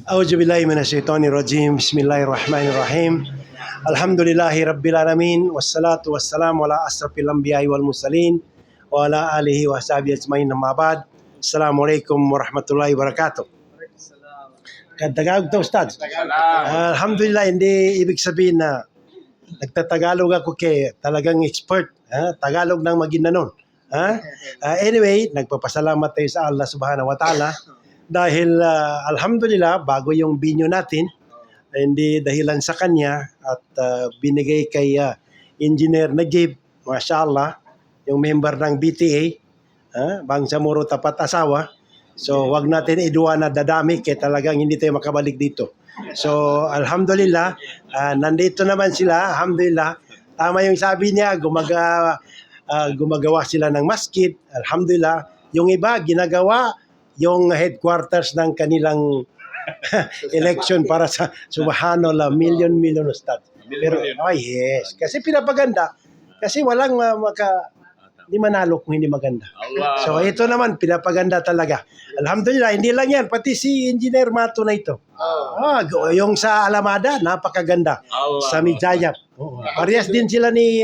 Auzubillahi minasyaitonirrajim. Bismillahirrahmanirrahim. Alhamdulillahi rabbil alamin wassalatu wassalamu ala asrafil anbiya'i wal mursalin wa ala alihi wa sahbihi ajmain. Amma ba'd. Assalamualaikum warahmatullahi wabarakatuh. Tagalog to, Ustad? Alhamdulillah, hindi ibig sabihin na nagtatagalog ako kay talagang expert. Tagalog ng Maguindanon. Anyway, nagpapasalamat tayo sa Allah subhanahu wa ta'ala dahil alhamdulillah bago yung binyo natin, hindi dahilan sa kanya at binigay kay Engineer Najib, mashallah, yung member ng BTA, Bangsamoro Tapat Asawa. So wag natin iduwa na dadami kaya talagang hindi tayo makabalik dito. So alhamdulillah, nandito naman sila, alhamdulillah. Tama yung sabi niya, gumagawa sila ng masjid, alhamdulillah. Yung iba ginagawa yung headquarters ng kanilang election para sa subhanallah, million Ustad. Pero yes, kasi pinapaganda, kasi walang hindi manalo kung hindi maganda. So ito naman pinapaganda talaga. Alhamdulillah, hindi lang yan, pati si Engineer Mato na ito. Yung sa Alamada, napakaganda. Sa Mijayap. Parehas din sila ni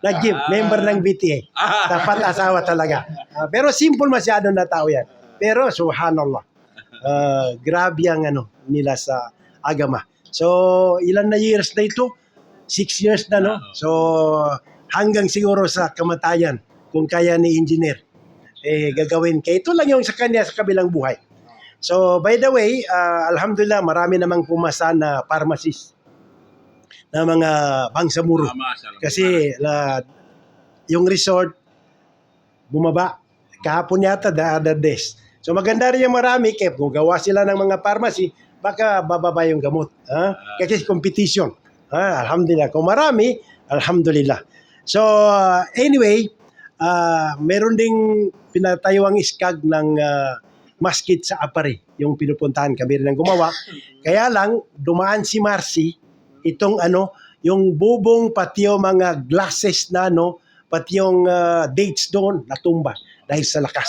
Najib, member ng BTA. Tapat Asawa talaga. Pero simple masyado na tao yan. Pero subhanallah, grabe ang nila sa agama. So ilan na years na ito? 6 years na, no? So hanggang siguro sa kamatayan, kung kaya ni Engineer, gagawin. Kaya ito lang yung sa kanya sa kabilang buhay. So by the way, alhamdulillah, marami namang pumasa na pharmacist na mga Bangsamoro. Kasi yung resort bumaba kahapon yata, the other days. So maganda rin yung marami, kaya kung gawa sila ng mga pharmacy, baka bababa yung gamot. Kasi competition. Alhamdulillah. Kung marami, alhamdulillah. So anyway, meron ding pinatayuang iskag ng masjid sa Apari, yung pinupuntahan kami rin ang gumawa. Kaya lang, dumaan si Marcy, itong yung bubong, pati yung mga glasses na pati yung dates doon, natumba dahil sa lakas.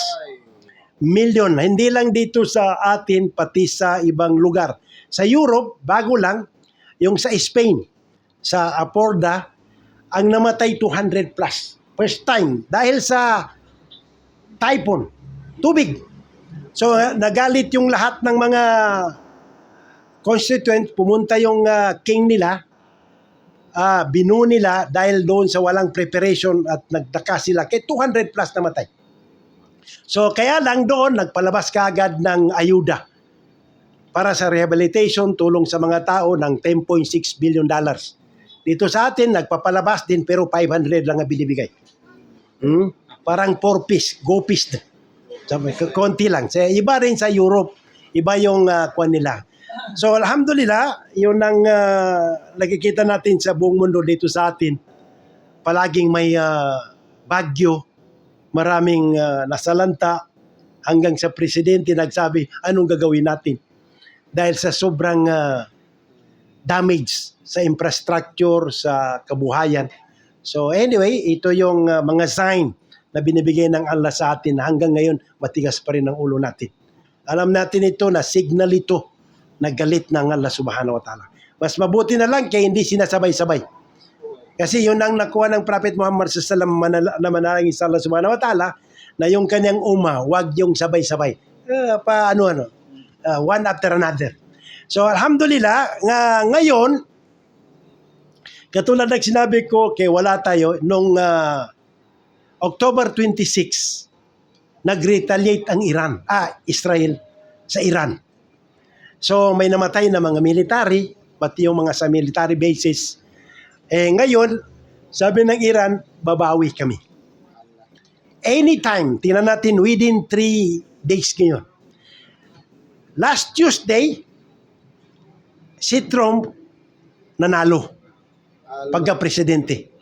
Million, hindi lang dito sa atin, pati sa ibang lugar. Sa Europe, bago lang, yung sa Spain, sa Aporda, ang namatay 200 plus. First time, dahil sa typhoon, tubig. So, nagalit yung lahat ng mga constituent, pumunta yung king nila, binu nila dahil doon sa walang preparation at nagdaka sila. Kaya 200 plus namatay. So kaya lang doon nagpalabas kaagad ng ayuda para sa rehabilitation, tulong sa mga tao ng $10.6 billion. Dito sa atin nagpapalabas din pero 500 lang ang binibigay. Parang 4 piece, go piece. Konti lang. So, iba rin sa Europe, iba yung kwan nila. So alhamdulillah, yun ang nakikita natin sa buong mundo dito sa atin. Palaging may bagyo, maraming nasalanta, hanggang sa presidente nagsabi, anong gagawin natin? Dahil sa sobrang damage sa infrastructure, sa kabuhayan. So anyway, ito yung mga sign na binibigay ng Allah sa atin na hanggang ngayon matigas pa rin ang ulo natin. Alam natin ito na signal ito na galit ng Allah subhanahu wa ta'ala. Mas mabuti na lang kaya hindi sinasabay-sabay. Kasi yun ang nakuha ng Prophet Muhammad sallallahu alaihi wasallam na manalangin sa Allah subhanahu wa ta'ala na yung kanyang wag yung sabay-sabay. One after another. So alhamdulillah, ngayon, katulad ng sinabi ko, kay wala tayo, nung October 26, nag-retaliate ang Israel sa Iran. So may namatay na mga military, pati yung mga sa military bases. Ngayon, sabi ng Iran, babawi kami. Anytime, tingnan natin within 3 days ngayon. Last Tuesday, si Trump nanalo pagka-presidente.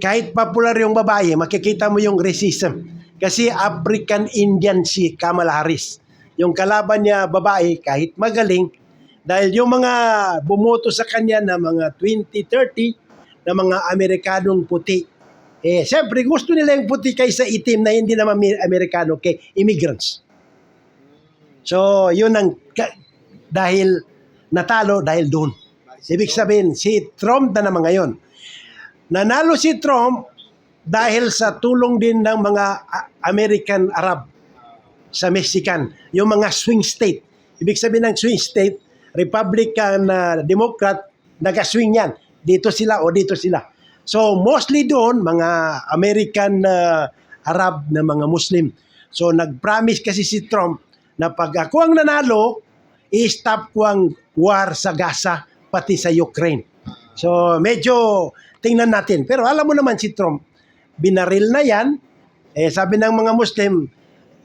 Kahit popular yung babae, makikita mo yung racism. Kasi African Indian si Kamala Harris. Yung kalaban niya babae, kahit magaling, dahil yung mga bumoto sa kanya na mga 20-30, na mga Amerikanong puti. Siyempre, gusto nila yung puti kaysa itim na hindi naman Amerikano, kay immigrants. So, yun ang dahil natalo dahil doon. Ibig sabihin, si Trump na naman ngayon. Nanalo si Trump dahil sa tulong din ng mga American Arab sa Mexican, yung mga swing state. Ibig sabihin ng swing state, Republican, Democrat, nag-swing yan. Dito sila o dito sila. So mostly doon, mga American Arab na mga Muslim. So nag-promise kasi si Trump na pag ako ang nanalo, i-stop ko ang war sa Gaza, pati sa Ukraine. So medyo tingnan natin. Pero alam mo naman si Trump, binaril na yan. Sabi ng mga Muslim,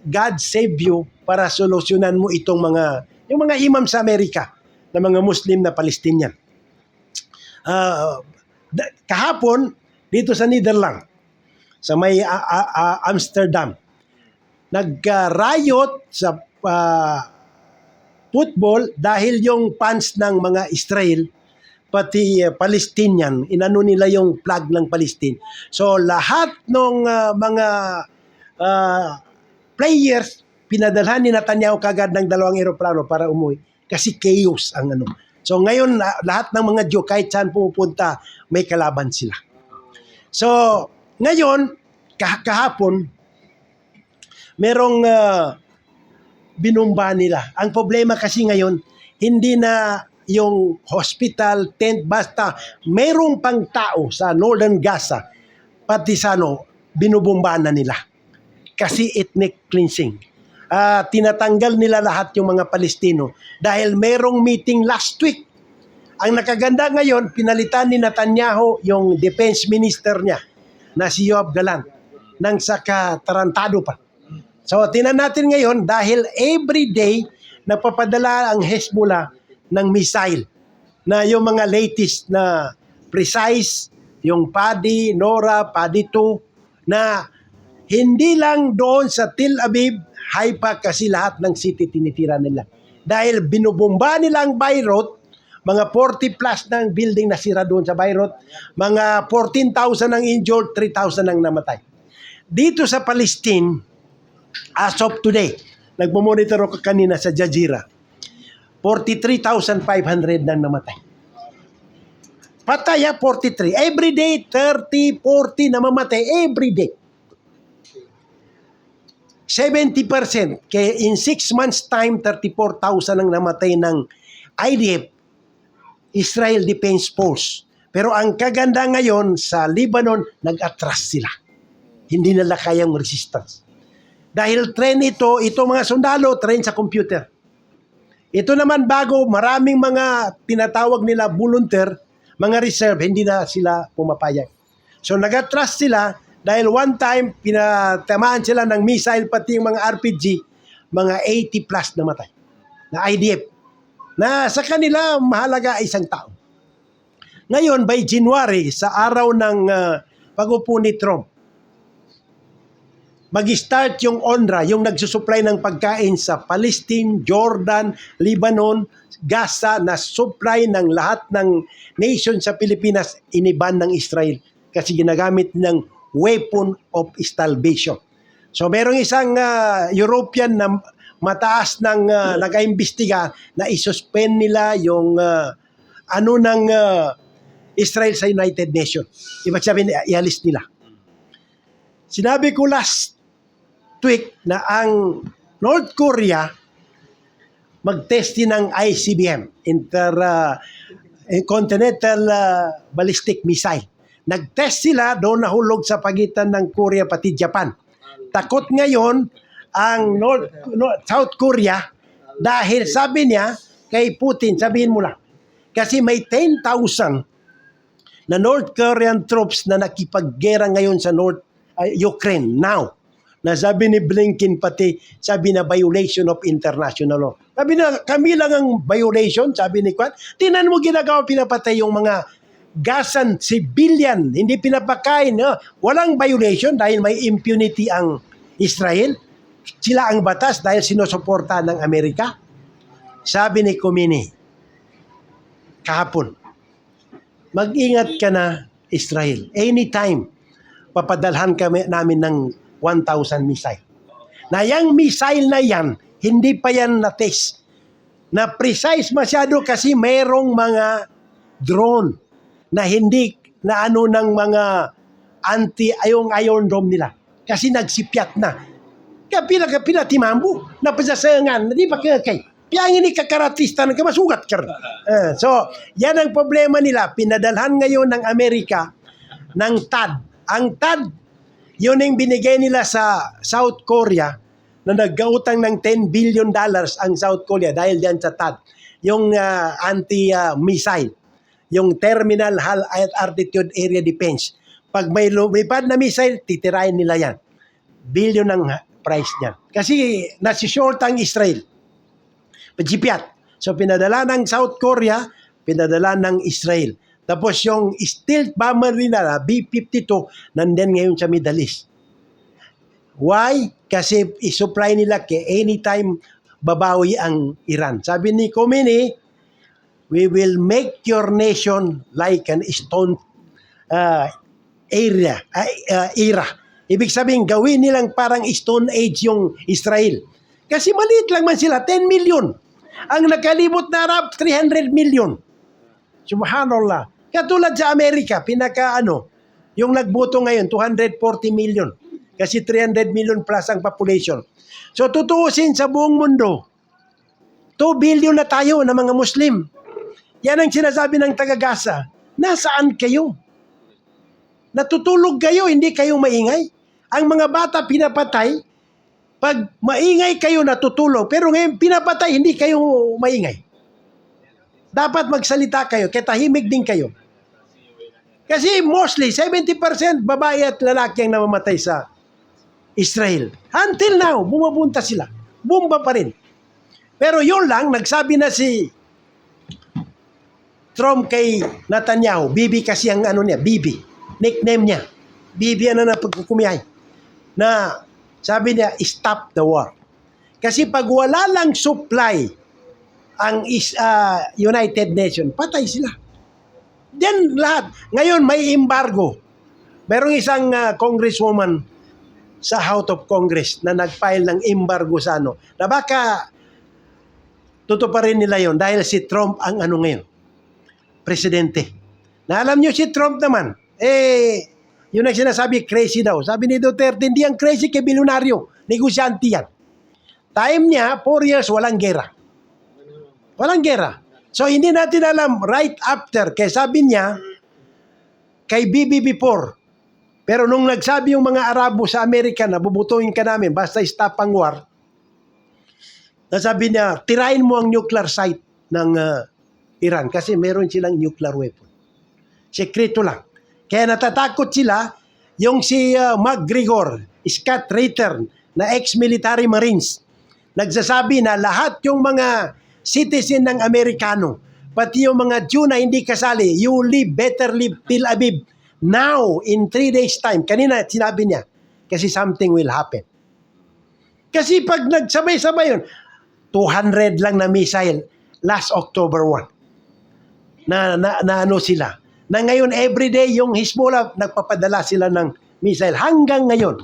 God save you para solusyonan mo itong yung mga imam sa Amerika na mga Muslim na Palestinian. Kahapon, dito sa Netherlands, sa may Amsterdam, nag-riot sa football dahil yung fans ng mga Israel pati Palestinian, inano nila yung flag ng Palestine. So lahat ng mga players, pinadalhan ni Netanyahu kagad ng 2 eroplano para umuwi kasi chaos ang ano. So ngayon lahat ng mga Jew kahit saan pumupunta may kalaban sila. So ngayon kahapon merong binumba nila. Ang problema kasi ngayon hindi na yung hospital, tent, basta merong pang tao sa Northern Gaza, pati sa binubumba na nila. Kasi ethnic cleansing. Tinatanggal nila lahat yung mga Palestino dahil merong meeting last week. Ang nakaganda ngayon, pinalitan ni Netanyahu yung defense minister niya na si Yoav Gallant nang saka tarantado pa. So, tinan natin ngayon dahil every day nagpapadala ang Hezbollah ng missile na yung mga latest na precise, yung PADI, NORA, PADI 2, na hindi lang doon sa Tel Aviv, Haifa kasi lahat ng city tinitira nila. Dahil binubomba nila ang Beirut, mga 40 plus ng building na sira doon sa Beirut, mga 14,000 ang injured, 3,000 ang namatay. Dito sa Palestine, as of today, nagmamonitor ako kanina sa Jazeera, 43,500 nang namatay. Patay 43. Every day, 30, 40 na mamatay. Every day. 70%. Kaya in 6 months time, 34,000 ang namatay ng IDF, Israel Defense Force. Pero ang kaganda ngayon, sa Lebanon, nag-atras sila. Hindi nila kayang resistance. Dahil train ito mga sundalo, train sa computer. Ito naman bago, maraming mga tinatawag nila volunteer, mga reserve, hindi na sila pumapayag. So nag-atras sila dahil one time, pinatamaan sila ng missile pati yung mga RPG, mga 80 plus namatay na IDF. Na sa kanila, mahalaga ay isang tao. Ngayon, by January, sa araw ng pag-upo ni Trump, mag-start yung UNRWA, yung nagsusupply ng pagkain sa Palestine, Jordan, Lebanon, Gaza, na supply ng lahat ng nation sa Pilipinas, iniban ng Israel kasi ginagamit ng weapon of starvation. So merong isang European na mataas ng nag-aimbestiga na isuspend nila yung ng Israel sa United Nations. Ibig sabihin, ialis nila. Sinabi ko last week na ang North Korea mag-test din ng ICBM, Intercontinental Ballistic Missile. Nag-test sila, doon nahulog sa pagitan ng Korea pati Japan. Takot ngayon ang South Korea dahil sabi niya kay Putin, sabihin mo lang, kasi may 10,000 na North Korean troops na nakipaggera ngayon sa Ukraine now. Na sabi ni Blinken pati, sabi na violation of international law. Sabi na, kami lang ang violation, sabi ni Kwan. Tinan mo ginagawa, pinapatay yung mga Gazan civilian, hindi pinapakain. No? Walang violation dahil may impunity ang Israel. Sila ang batas dahil sinusuporta ng Amerika. Sabi ni Khomeini, kahapon, mag-ingat ka na Israel. Anytime, papadalhan kami namin ng 1,000 missile. Na yung missile na yan, hindi pa yan na-test. na precise masyado kasi mayroong mga drone na hindi na ano ng mga yung Iron Dome nila. Kasi nagsipyat na. Kaya pila timambo, napasasangan, di ba kay? Kaya ini kakaratista ng kamasugat ka. So, yan ang problema nila. Pinadalhan ngayon ng Amerika ng THAAD. Ang THAAD, yun yung binigay nila sa South Korea na naggautang ng $10 billion ang South Korea dahil diyan sa THAAD. Yung anti-missile, yung Terminal High Altitude Area Defense. Pag may lumipad na missile, titirahin nila yan. Billion ang price niyan. Kasi nasi-short ang Israel. Pagsipiat. So pinadala ng South Korea, pinadala ng Israel. Tapos yung stealth bomber nila, B-52, nandyan ngayon sa Middle East. Why? Kasi isupply nila anytime babawi ang Iran. Sabi ni Khomeini, we will make your nation like an stone era. Ibig sabihin, gawin nilang parang Stone Age yung Israel. Kasi maliit lang man sila, 10 million. Ang nakalibot na Arab, 300 million. Subhanallah. Katulad sa Amerika, yung nagboto ngayon, 240 million. Kasi 300 million plus ang population. So tutuusin sa buong mundo, 2 billion na tayo na mga Muslim. Yan ang sinasabi ng taga-Gaza. Nasaan kayo? Natutulog kayo, hindi kayo maingay. Ang mga bata pinapatay, pag maingay kayo natutulog, pero ngayon pinapatay, hindi kayo maingay. Dapat magsalita kayo, kaya tahimik din kayo. Kasi mostly, 70% babae at lalaki ang namamatay sa Israel. Until now, bumabunta sila. Bomba pa rin. Pero yun lang, nagsabi na si Trump kay Netanyahu, Bibi kasi ang Bibi. Nickname niya. Bibi na pagkukumiyay. Na sabi niya, stop the war. Kasi pag wala lang supply ang United Nations, patay sila. Diyan lahat. Ngayon may embargo. Merong isang congresswoman sa House of Congress na nag-file ng embargo sa na baka tutuparin nila yon dahil si Trump ang ngayon, presidente. Na alam nyo si Trump naman, yun ang sinasabi, crazy daw. Sabi ni Duterte, hindi ang crazy kay bilyonaryo. Negosyante yan. Time niya, 4 years, walang gera. Walang gera. So, hindi natin alam right after. Kaya sabi niya, kay Bibi before. Pero nung nagsabi yung mga Arabo sa Amerika na bubutuin ka namin, basta stop ang war, nasabi niya, tirain mo ang nuclear site ng Iran kasi meron silang nuclear weapon. Sekreto lang. Kaya natatakot sila, yung si McGregor, Scott Ritter, na ex-military marines, nagsasabi na lahat yung mga citizen ng Amerikano, pati yung mga Jew na hindi kasali, you better live Tel Aviv now, in 3 days time. Kanina sinabi niya, kasi something will happen. Kasi pag nagsabay-sabay yun, 200 lang na missile last October 1. Na sila. Na ngayon, everyday, yung Hezbollah, nagpapadala sila ng missile hanggang ngayon.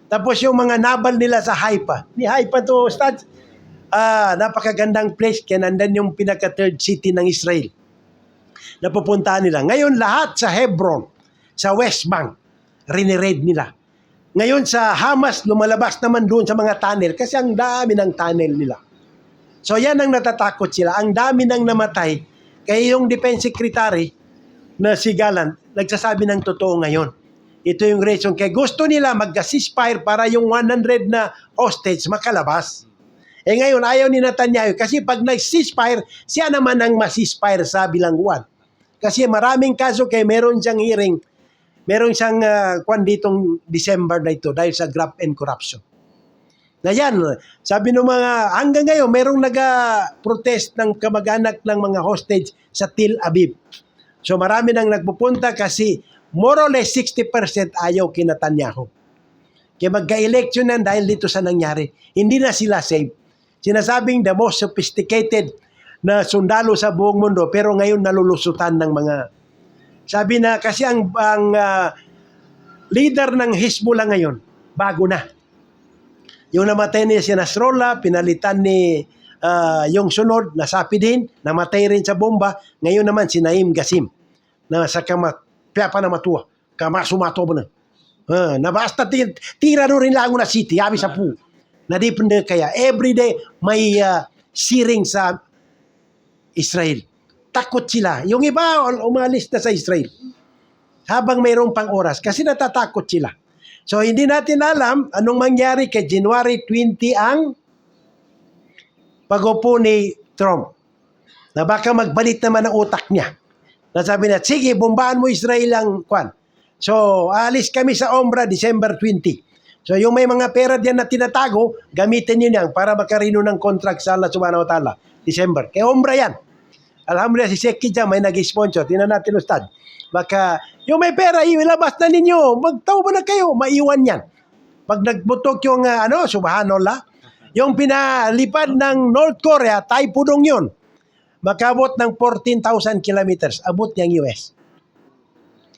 Tapos yung mga nabal nila sa Haifa. Ni Haifa to, napakagandang place. Kaya nandan yung pinaka-third city ng Israel. Napupuntahan nila. Ngayon, lahat sa Hebron, sa West Bank, riniraid nila. Ngayon, sa Hamas, lumalabas naman doon sa mga tunnel kasi ang dami ng tunnel nila. So, yan ang natatakot sila. Ang dami nang namatay. Kaya yung Defense Secretary, na si Gallant, nagsasabi ng totoo ngayon. Ito yung reason. Kaya gusto nila mag-ceasefire para yung 100 na hostage makalabas. Ngayon, ayaw ni Netanyahu. Kasi pag nag-ceasefire, siya naman ang ma-ceasefire sa bilangguan. Kasi maraming kaso kaya meron siyang hearing, meron siyang kwan ditong December na ito dahil sa graft and corruption. Na yan, sabi ng mga, hanggang ngayon, merong nag-protest ng kamag-anak ng mga hostage sa Tel Aviv. So marami nang nagpupunta kasi more or less 60% ayaw kina Netanyahu. Kaya magka-election na dahil dito sa nangyari. Hindi na sila safe. Sinasabing the most sophisticated na sundalo sa buong mundo pero ngayon nalulusutan ng mga... Sabi na kasi ang leader ng Hezbollah ngayon, bago na. Yung namatay ni si Nasrallah, pinalitan ni Yung sunod, nasapi din, namatay rin sa bomba. Ngayon naman si Naim Qasim na sa kaya pa na matuwa. Kamasumato mo na. Na basta tira rin lang na city, habi sa po. Nadipende kaya. Everyday may siring sa Israel. Takot sila. Yung iba, umalis na sa Israel. Habang mayroong pang oras. Kasi natatakot sila. So, hindi natin alam anong mangyari kay January 20 ang pag-upo ni Trump. Na baka magbalit naman ang utak niya. Nasabi na, sige, bombahan mo Israel ang kwan. So, alis kami sa Omra December 20. So, yung may mga pera diyan na tinatago, gamitin nyo yan para makarino ng contract sa Allah subhanahu wa ta'ala. December. Kaya Omra yan. Alhamdulillah, si Seki dyan may nag-sponsor. Tingnan natin, Ustad. Baka, yung may pera, ilabas na ninyo. Magtaw ba na kayo? Maiwan yan. Pag nagbutok yung, subhanallah, yung pinalipad ng North Korea, Taipudong yun. Makabot ng 14,000 kilometers. Abot niyang US.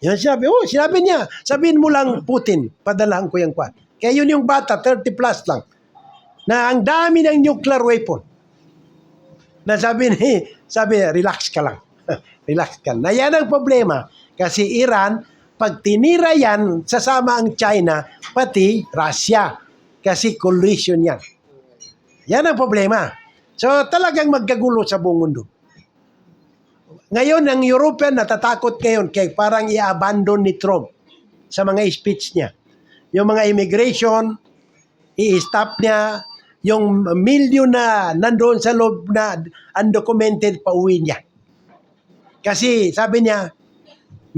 Yan sinabi niya. Sabihin mo lang, Putin, padalahan ko yung kwan. Kaya yun yung bata, 30 plus lang. Na ang dami ng nuclear weapon. Na sabi, relax ka lang. Relax ka. Na yan ang problema. Kasi Iran, pag tinira yan, sasama ang China, pati Russia. Kasi collision yan. Yan ang problema. So talagang magkagulo sa buong mundo. Ngayon, ang European natatakot ngayon kaya parang i-abandon ni Trump sa mga speech niya. Yung mga immigration, i-stop niya. Yung milyon na nandoon sa loob na undocumented, pauwi niya. Kasi sabi niya,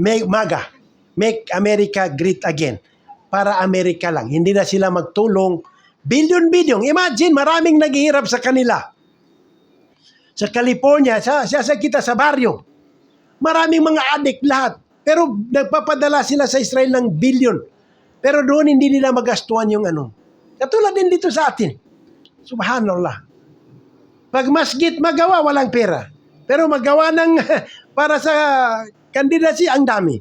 MAGA, Make America Great Again. Para Amerika lang. Hindi na sila magtulong. Billion. Imagine, maraming naghihirap sa kanila. Sa California, sa kita sa baryo. Maraming mga adik lahat. Pero nagpapadala sila sa Israel ng billion. Pero doon hindi nila magastuhan yung ano. Katulad din dito sa atin. Subhanallah. Pag masjid magawa, walang pera. Pero magawa ng para sa kandidacy, ang dami.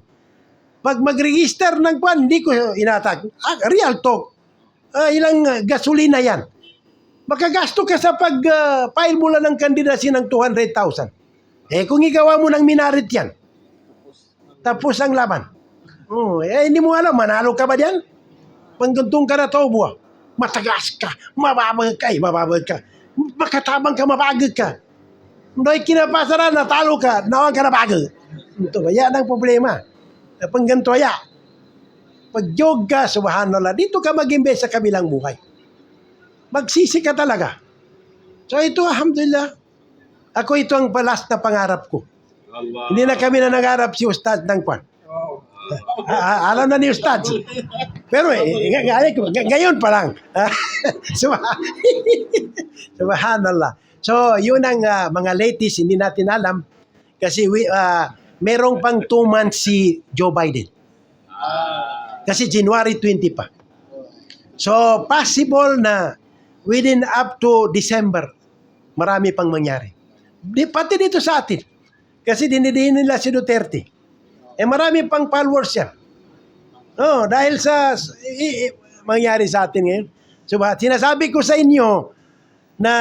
Pag mag-register ng kwan, hindi ko inatak. Real talk. Ilang gasolina yan. Makagasto ka sa pag-file mo lang ng kandidacy ng 200,000. Kung igawa mo ng minarit yan, tapos ang laban. Hindi mo alam, manalo ka ba diyan? Pangguntong ka na to, buwa. Matagas ka, mababag ka. Makatabang ka, mabagag ka. Hindi kinapasara, natalo ka, nawang ka na bagag. Ito, yan ang problema. Pangganto ya. Pag-jog ka, subhanallah, dito ka mag-invest sa kabilang buhay. Magsisi ka talaga. So ito, alhamdulillah, ako ito ang last na pangarap ko. Allah. Hindi na kami na nangarap si Ustad ng kwan. Alam na ni Ustad. Pero ngayon pa lang. Subhanallah. So yun ang mga latest, hindi natin alam. Kasi merong pang 2 months si Joe Biden. Kasi January 20 pa. So possible na within up to December, marami pang mangyari. Pati dito sa atin. Kasi dinidihin nila si Duterte. Marami pang followers yan. Dahil sa mangyari sa atin ngayon. So, sinasabi ko sa inyo na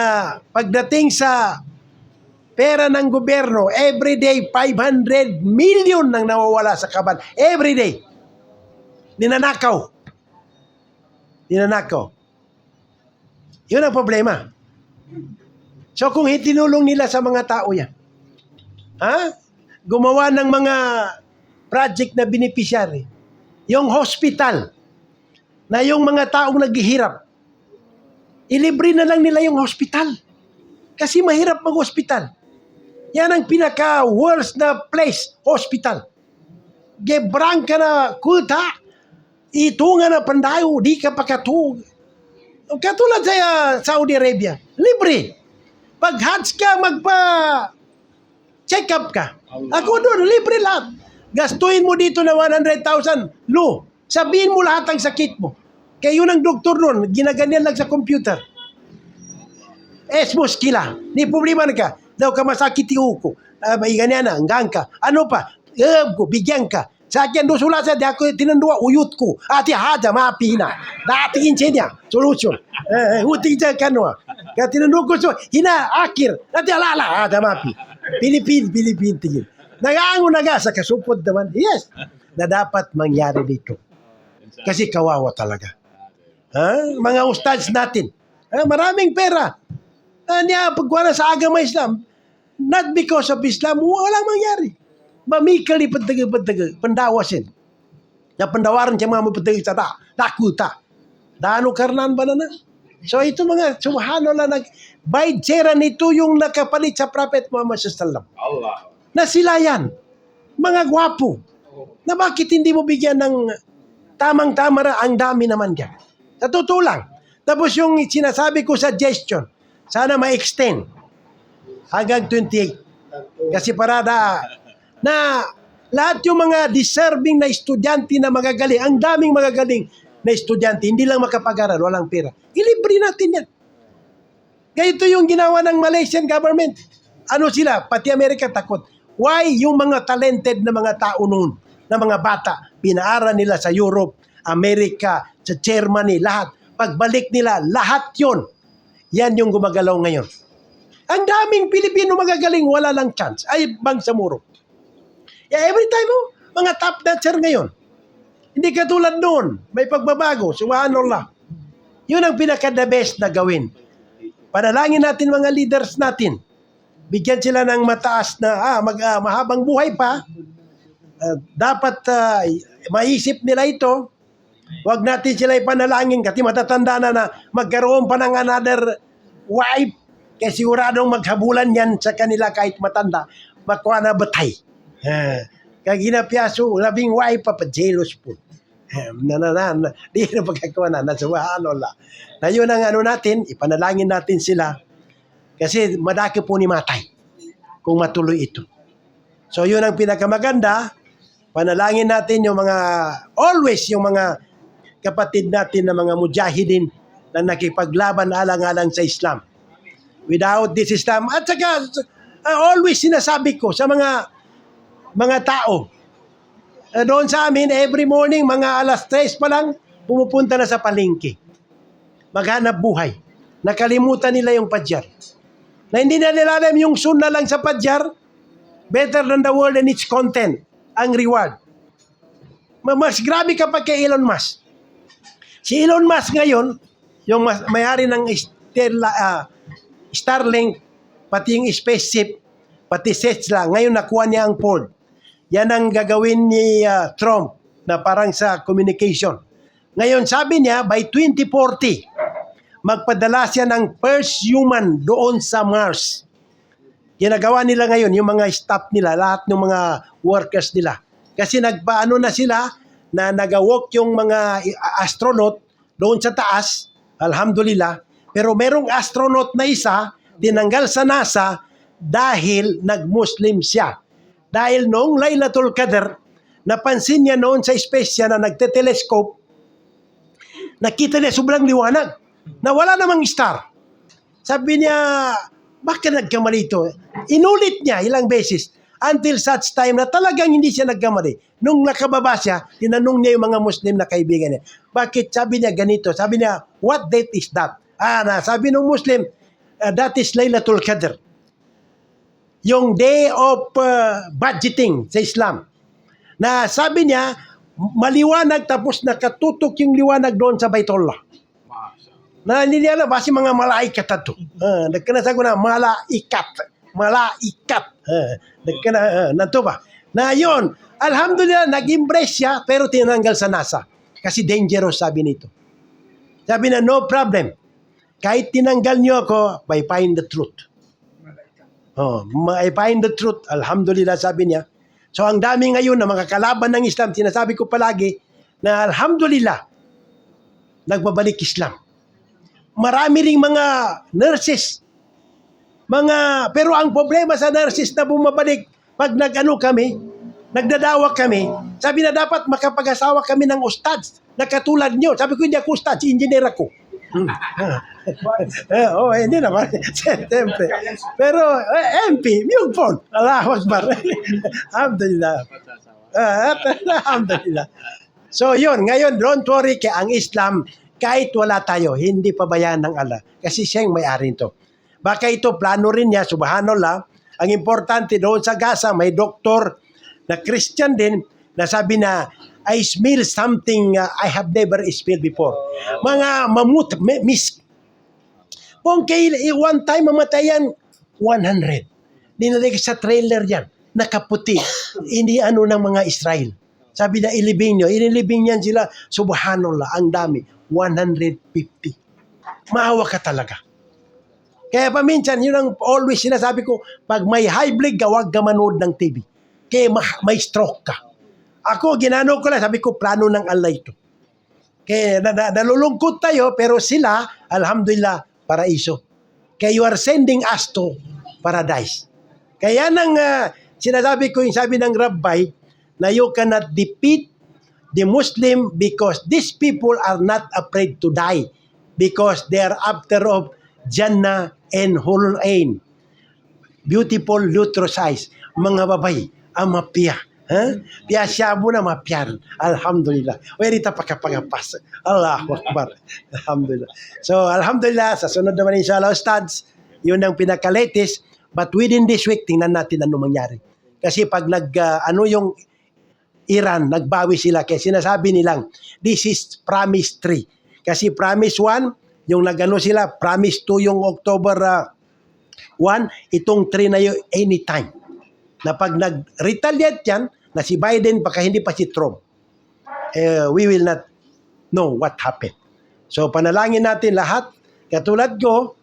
pagdating sa pera ng gobyerno, everyday 500 million nang nawawala sa kaban. Everyday. Ninanakaw. Yun ang problema. So kung tinulong nila sa mga tao yan, gumawa ng mga project na beneficiary, yung hospital, na yung mga taong naghihirap, ilibre na lang nila yung hospital. Kasi mahirap mag-hospital. Yan ang pinaka-worst na place, hospital. Gebrang ka na kuta, itunga na pandayo, di ka pakatug. Katulad sa Saudi Arabia, libre. Pag Hajj ka, magpa-check up ka. Ako doon, libre lahat. Gastuin mo dito na 100,000, sabihin mo lahat ang sakit mo. Kaya yun ang doktor doon, ginaganyan lang sa computer. Esmos kila, ni problema na ka. Daw ka masakit yung uko. Ganyan na, hanggang ka. Ano pa? Bigyan ka. Sa akin doon sulasa, di ako tinandua, uyut ko. Ati haja, maapi na. Datingin siya niya. Solution. Huting siya kanwa. Kaya tinanong ko so, akir. Nati alala, damapi. Pilipin tingin. Nagaango na nga sa kasupod naman. Yes, na dapat mangyari dito. Kasi kawawa talaga. Mga ustads natin. Maraming pera. Niya, pagkuha na sa agama Islam, not because of Islam, walang mangyari. Mamikali padaga, pandawasin. Na pandawaran siya mga mapadaga sa nakuta. Dano karnan ba na? So ito mga subhanallah, baitsera nito yung nakapalit sa Prophet Muhammad sallallahu alaihi wasallam. Na sila yan, mga gwapo. Na bakit hindi mo bigyan ng tamang-tama ang dami naman yan. Sa totoo lang. Tapos yung sinasabi ko suggestion, sana ma-extend hanggang 28. Kasi parada na lahat yung mga deserving na estudyante na magagaling, ang daming magagaling na estudyante, hindi lang makapag-aral, walang pera. Ilibre natin yan. Ganito yung ginawa ng Malaysian government. Ano sila? Pati Amerika takot. Why yung mga talented na mga tao noon, na mga bata, pinaaral nila sa Europe, Amerika, sa Germany, lahat. Pagbalik nila, lahat yon. Yan yung gumagalaw ngayon. Ang daming Pilipino magagaling, wala lang chance. Ay, Bangsamoro. Every time, mga top dancer ngayon. Hindi katulad noon. May pagbabago. Subhanallah. Yun ang pinaka-the best na gawin. Panalangin natin mga leaders natin. Bigyan sila ng mataas na, mahabang buhay pa. Dapat maisip nila ito. Huwag natin sila ipanalangin kasi matatanda na magkaroon pa ng another wife. Kaya siguradong maghabulan yan sa kanila kahit matanda. Makuha na batay. Kaya ginapiaso, labing wife pa jealous po. Di na pagkakawa na. Subhanallah. Na yun ang natin, ipanalangin natin sila. Kasi madaki po ni matay kung matuloy ito. So yun ang pinakamaganda. Panalangin natin yung mga, always yung mga kapatid natin na mga mujahidin na nakipaglaban alang-alang sa Islam. Without this Islam, at saka always sinasabi ko sa mga tao, doon sa amin, every morning, mga 3:00 pa lang, pumupunta na sa palengke. Maghanap buhay. Nakalimutan nila yung padyar. Na hindi na nila alam yung sunna lang sa padyar, better than the world and its content, ang reward. Mas grabe ka pa kay Elon Musk. Si Elon Musk ngayon, yung may-ari ng Starlink, pati yung spaceship, pati Tesla, ngayon nakuha niya ang Ford. Yan ang gagawin ni Trump na parang sa communication. Ngayon sabi niya, by 2040, magpadala siya ng first human doon sa Mars. Ginagawa nila ngayon, yung mga staff nila, lahat ng mga workers nila. Kasi nagpaano na sila, na nag-walk yung mga astronaut doon sa taas, alhamdulillah. Pero merong astronaut na isa, tinanggal sa NASA dahil nag-Muslim siya. Dahil noong Laylatul Qadr, napansin niya noon sa space siya na nagte-telescope, nakita niya sobrang liwanag, na wala namang star. Sabi niya, bakit nagkamali ito? Inulit niya ilang beses until such time na talagang hindi siya nagkamali. Nung nakababa siya, tinanong niya yung mga Muslim na kaibigan niya. Bakit? Sabi niya ganito. Sabi niya, what date is that? Sabi ng Muslim, that is Laylatul Qadr. Yung day of budgeting sa Islam. Na sabi niya, maliwanag tapos nakatutok yung liwanag doon sa Baitullah. Na hindi niya alam, basi mga malaikat ito. Nagkanasago na malaikat. Nanto ba? Na yun, alhamdulillah, nag-embrace siya, pero tinanggal sa NASA. Kasi dangerous, sabi nito. Sabi na, no problem. Kahit tinanggal niyo ako, I find the truth. I find the truth. Alhamdulillah, sabi niya. So, ang dami ngayon na mga kalaban ng Islam, sinasabi ko palagi, na alhamdulillah, nagbabalik Islam. Marami ring mga nurses. Pero ang problema sa nurses na bumabalik, pag nagdadawa kami, sabi na dapat makapag-asawa kami ng ustads na katulad nyo. Sabi ko, hindi ako ustads, engineer ako. Hindi naman. Siyempre. Pero, MP, yung phone. Allahu Akbar. Alhamdulillah. Alhamdulillah. So, yun. Ngayon, don't worry, kaya ang Islam, kahit wala tayo, hindi pabayaan ng Allah. Kasi siya yung may-ari nito. Baka ito, plano rin niya, subhanallah. Ang importante doon sa Gaza, may doktor na Christian din, na sabi na, I smell something I have never smelled before. Mga mamut, one time mamatayan, 100. Dinalagay sa trailer yan, nakaputi. Hindi ano ng mga Israel. Sabi na ilibing nyo, inilibing yan sila, subhanallah, ang dami, 150. Maawa ka talaga. Kaya paminsan, yun ang always sinasabi ko, pag may high blood ka, huwag ka manood ng TV. Kaya may stroke ka. Ako, ginano ko lang, sabi ko, plano ng Allah ito. Kaya nalulungkot tayo, pero sila, alhamdulillah, paraiso. Kaya you are sending us to paradise. Kaya nang sinasabi ko, yung sabi ng Rabbi, na you cannot defeat the Muslim because these people are not afraid to die because they are after of Jannah and Hulul Ain. Beautiful lustrous eyes. Mga babay, amapia. Piya siya mo na mapyan. Alhamdulillah. Werita pagkapangapas. Allahu Akbar. Alhamdulillah. So, alhamdulillah, sa sunod naman inshallah, Ustads, yun ang pinaka-latest. But within this week, tingnan natin ano mangyari. Kasi pag yung Iran, nagbawi sila. Kaya sinasabi nilang, this is promise 3. Kasi promise 1, yung nagano sila, promise 2 yung October 1, itong 3 na yung anytime. Na pag nag-retaliate yan, na si Biden, baka hindi pa si Trump, we will not know what happened. So panalangin natin lahat, katulad ko,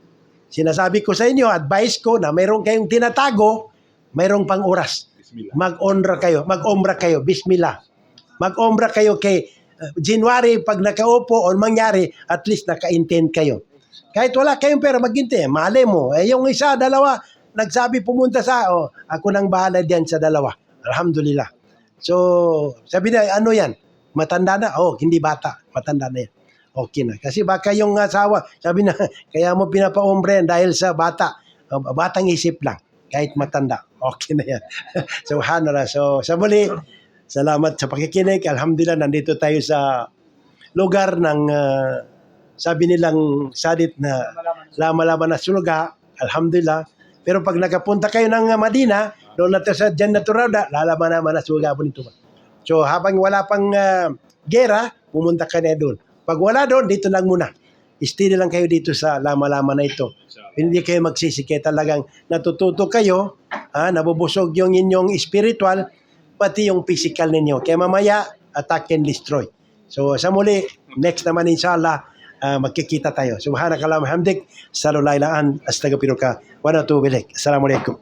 sinasabi ko sa inyo, advice ko na mayroon kayong tinatago, mayroong pang oras. Mag-umrah kayo, bismillah. Mag-umrah kayo kay January, pag nakaupo o mangyari, at least naka-intend kayo. Kahit wala kayong pera, mag-intend. Mali mo. Yung isa, dalawa, nagsabi pumunta ako nang bahala diyan sa dalawa. Alhamdulillah. So, sabi na, ano yan? Matanda na? Hindi bata. Matanda na yan. Okay na. Kasi baka yung asawa, sabi na, kaya mo pinapa-umbre dahil sa bata. Batang isip lang. Kahit matanda. Okay na yan. Subhanallah. So, sa muli, salamat sa pakikinig. Alhamdulillah, nandito tayo sa lugar ng, sabi nilang sadit na lama-lama na suluga. Alhamdulillah. Pero pag nakapunta kayo ng Madina, doon natin sa Jannatul Rauda, lalaman naman na suluga po nito. So, habang wala pang gera, pumunta ka na doon. Pag wala doon, dito lang muna. Stay lang kayo dito sa lama-lama na ito. Hindi kayo magsisike, talagang natututo kayo, nabubusog yung inyong spiritual, pati yung physical ninyo. Kaya mamaya, attack and destroy. So sa muli, next naman inshallah, magkikita tayo. Subhanakallahumma hamdik, sallallahu alaihi wa sallam, astagfiruka wa atubu ilaik. Assalamualaikum.